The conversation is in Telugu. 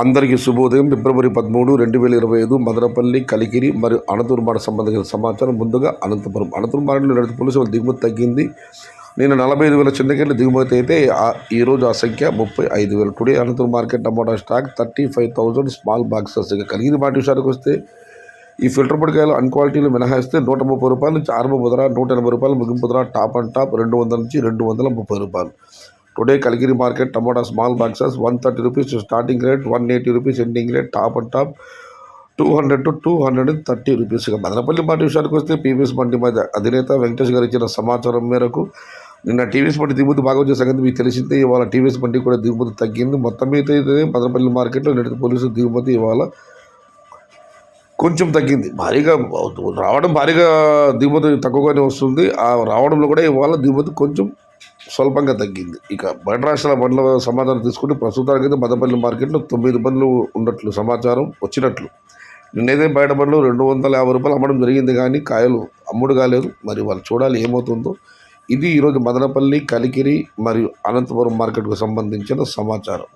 అందరికీ శుభోదయం. ఫిబ్రవరి 13, 2025 మదనపల్లి, కలికిరి మరియు అనంతపురం మాట సంబంధించిన సమాచారం. ముందుగా అనంతపురం మార్కెట్లో నడిచి పులుసు దిగుమతి తగ్గింది. నేను 45,000 చింతకెళ్ళి దిగుమతి అయితే ఈరోజు ఆ సంఖ్య 35,000. Today Anantapuram market tomato stock 35,000 small boxes. ఇక కలిగిరి మాట విషయానికి వస్తే ఈ ఫిల్టర్ పొడికాయలు అన్క్వాలిటీలు మినహాయిస్తే 130 రూపాయల నుంచి ఆరంభ ధర, 180 రూపాయలు ముగింపు ధర, టాప్ అండ్ టాప్ 200 నుంచి 230 రూపాయలు. Today Kaligiri market tomato small boxes 130 rupees starting rate, 180 rupees ending rate, top and top 200 to 230 rupees. Madanapalle మాట విషయానికి వస్తే పీవీఎస్ మండి మధ్య అధినేత వెంకటేష్ గారు ఇచ్చిన సమాచారం మేరకు నిన్న టీవీఎస్ మండి దిగుమతి బాగా వచ్చే సంగతి మీకు తెలిసిందే. ఇవాళ టీవీఎస్ మండి కూడా దిగుమతి తగ్గింది. మొత్తం మీద అయితే మదనపల్లి మార్కెట్లో నేటి పోలీసు దిగుమతి ఇవాళ కొంచెం తగ్గింది. భారీగా దిగుమతి తక్కువగానే వస్తుంది. ఆ రావడంలో కూడా ఇవాళ దిగుమతి కొంచెం స్వల్పంగా తగ్గింది. ఇక బయట రాష్ట్రాల బండ్ల సమాచారం తీసుకుంటే ప్రస్తుతానికి మదనపల్లి మార్కెట్లో 9 బండ్లు ఉన్నట్లు సమాచారం వచ్చినట్లు. నిన్నైతే బయట బండ్లు 250 రూపాయలు అమ్మడం జరిగింది, కానీ కాయలు అమ్ముడు కాలేదు. మరి వాళ్ళు చూడాలి ఏమవుతుందో. ఇది ఈరోజు మదనపల్లి, కలికిరి మరియు అనంతపురం మార్కెట్కు సంబంధించిన సమాచారం.